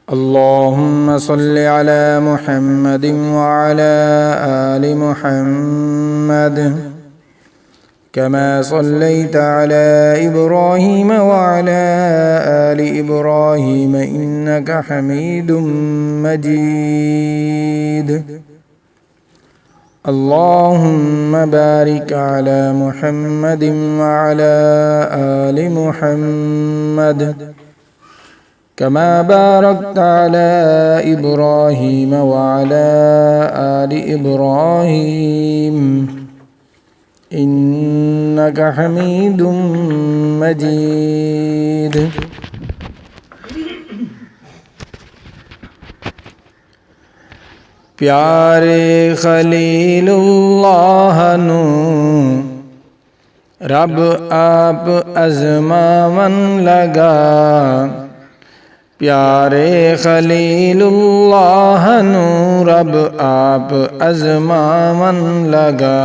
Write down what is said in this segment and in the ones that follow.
अल्लाहुम्मा सल्लि अला मुहम्मदिन व अला आलि मुहम्मद कमा सल्लैता अला इब्राहीम व अला आलि इब्राहीम इन्नका हमीदुम मजीद। अल्लाहुम्मा बारिक अला मुहम्मदिन व अला आलि मुहम्मद कमा बारकता अला इब्राहीम व अला आलि इब्राहीम इन्नका हमीदुम मजीद। प्यारे खलीलुल्लाह नू रब आप अज़मावन लगा, प्यारे खलीलुल्लाह नू रब आप अज़मावन लगा।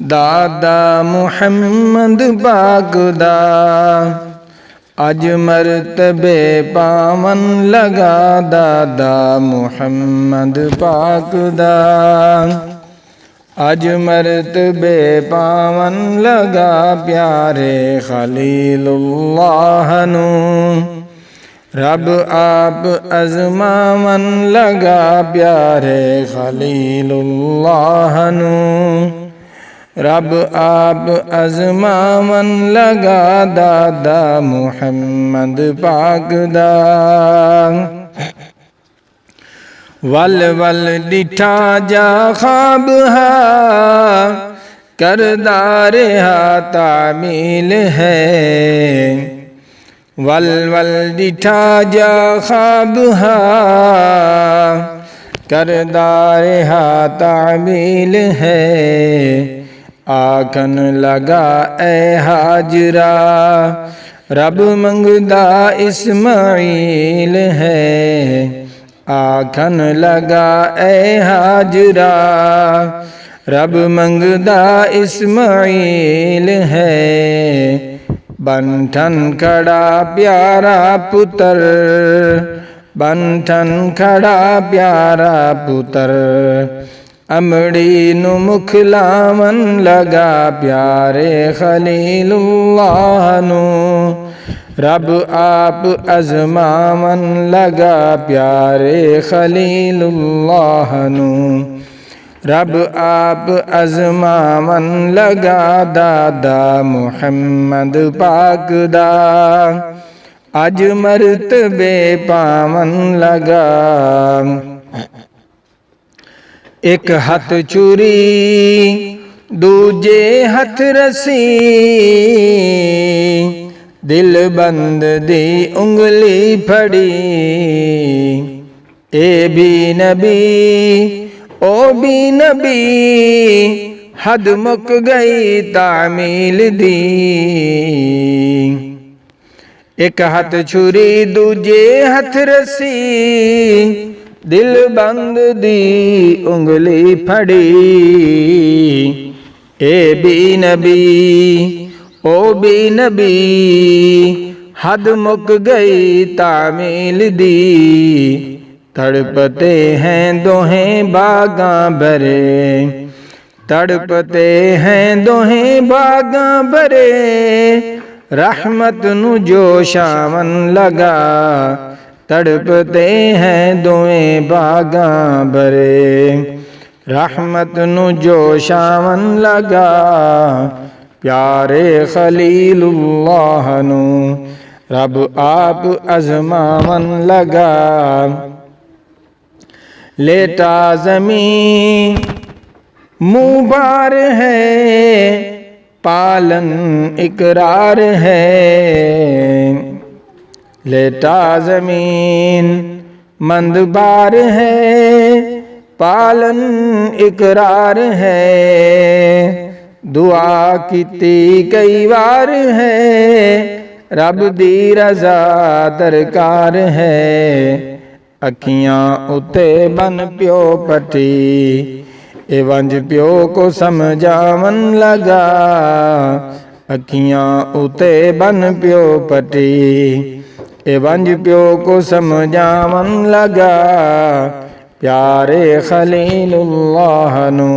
दादा मुहम्मद पाक दा अज मरतबे पावन लगा, दादा मुहम्मद पाक दा अज मरतबे पावन लगा। प्यारे खलीलुल्लाह नू रब आप अज़मावन लगा, प्यारे खलीलुल्लाह नू रब आप अज़मावन लगा। दादा मुहम्मद पाक दा वल वल डिठा जा ख्वाब हा, करदार हा तामील है। वल वल डिठा जा ख्वाब हा, करदार हा तामील है। आखन लगा ए हाजरा रब मंगदा इस्माइल है। आखन लगा ए हाजरा रब मंगदा इस्माइल है। बंठन खड़ा प्यारा पुत्र, बंठन खड़ा प्यारा पुत्र अमड़ी नु मुख लावन लगा। प्यारे खलीलुल्लाह नू रब आप अज़मावन लगा, प्यारे खलीलुल्लाह नू रब आप अज़मावन लगा। दादा मुहम्मद पाक दा अज मरतबे पावन लगा। एक हथ चूरी दूजे हथ रसी, दिल बंद दी उंगली फड़ी। ए भी नबी ओ भी नबी हद मुक गई तामील दी। एक हाथ छुरी दूजे हथ रसी, दिल बंद दी उंगली फड़ी। ए भी नबी ओ भी नबी हद मुक गई तामील दी। तड़पते हैं दोहें बागां भरे, तड़पते हैं दोहें बागां भरे। रहमत नु जोशावन लगा, तड़पते हैं दोएं बागां भरे। रहमत नु जोशावन लगा, प्यारे खलीलुल्लाह नू रब आप अज़मावन लगा। लेटा ज़मीन मुँह बार है, पालन इकरार है। लेटा ज़मीन मंद बार है, पालन इकरार है। दुआ कीती कई बार है, रब दी रज़ा दरकार है। अखियां उते बन प्यो पटी, ए वंज प्यो को समझावन लगा। अखियां उते बन प्यो पटी, ए वंज प्यो को समझावन लगा प्यारे खलीलुल्लाह नू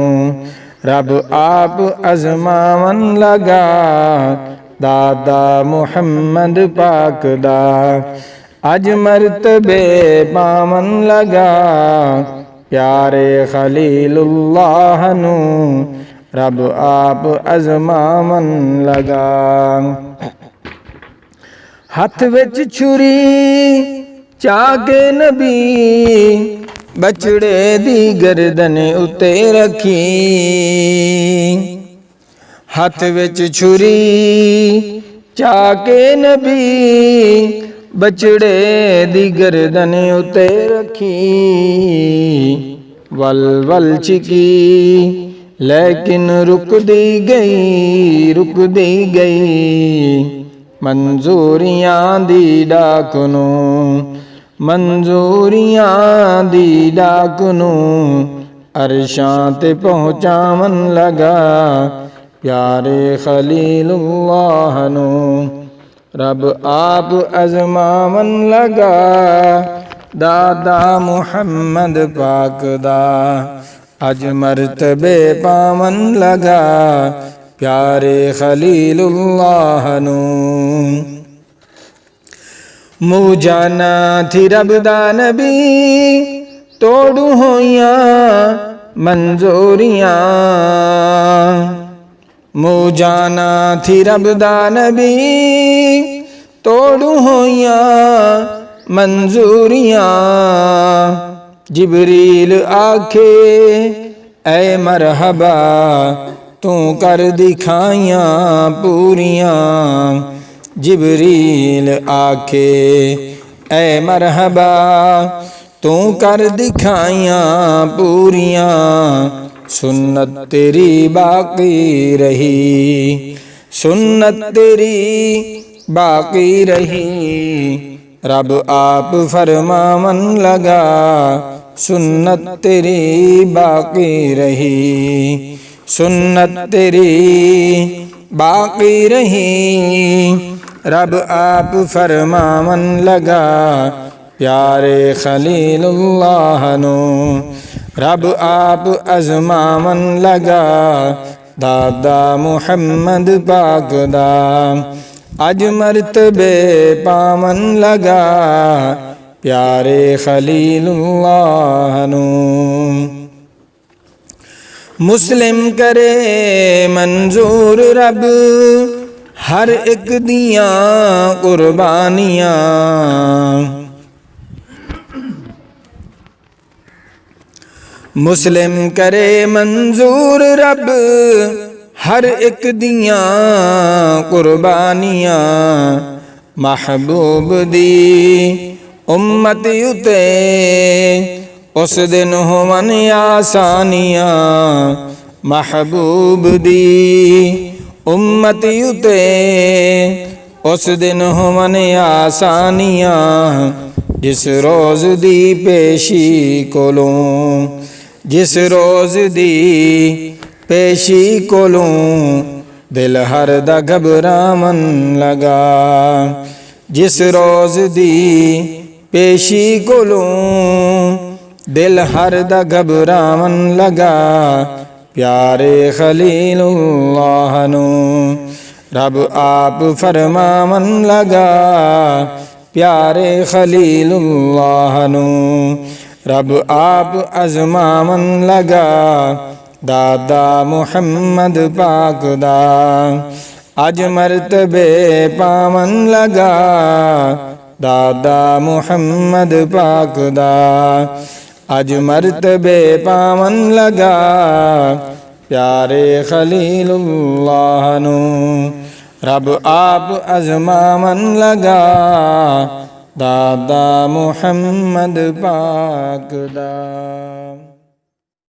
रब आप अजमावन लगा दादा मुहम्मद पाक दा अज मरतबे पावन लगा प्यारे खलीलुल्लाह नू रब आप अजमावन लगा। हथ विच छुरी चाके नबी बछड़े दी गर्दन उते रखी हथ विच छुरी चाके नबी बछड़े दी गर्दन उते रखी वल वल चिकी लेकिन रुक दी गई मंजूरियां दी डाक नू मंजूरियां दी डाक नू अरशां ते पहुंचावन लगा प्यारे खलीलुल्लाह नू रब आप अजमावन लगा दादा मुहम्मद पाक दा अज मरतबे पावन लगा प्यारे खलीलुल्लाह नू। मुँह जाना थी रब दा नबी तोड़ू होइया मंजूरियां मुँह जाना थी रब दा नबी तोड़ू होइया मंजूरियां जिबरील आखे ऐ मरहबा तू कर दिखाइयां पूरियां जिबरील आखे ऐ मरहबा तू कर दिखाइयां पूरियां सुन्नत तेरी बाकी रही सुन्नत तेरी बाकी रही रब आप फरमावन लगा सुन्नत तेरी बाकी रही सुन्नत तेरी बाकी रही रब आप फरमावन लगा प्यारे खलीलुल्लाह नू रब आप अजमावन लगा दादा मुहम्मद पाक दा अज मरतबे पावन लगा प्यारे खलीलुल्लाह नू। मुस्लिम करे मंजूर रब हर एक दियां कुर्बानियां मुस्लिम करे मंजूर रब हर एक दियां कुर्बानियां महबूब दी उम्मत उते उस दिन होवन आसानियां महबूब दी उम्मत उते उस दिन होवन आसानियां जिस रोज़ दी पेशी कोलों जिस रोज़ दी पेशी कोलों दिल हर दा घबरावन लगा जिस रोज़ दी पेशी कोलों दिल हर दा घबरावन लगा प्यारे खलीलुल्लाह नू रब आप फरमावन लगा प्यारे खलीलुल्लाह नू रब आप अजमावन लगा दादा मुहम्मद पाक दा अज मरतबे पावन लगा दादा मुहम्मद पाक दा अज मरतबे पावन लगा प्यारे खलीलुल्लाह नू रब आप अजमावन लगा दादा मुहम्मद पाक दा।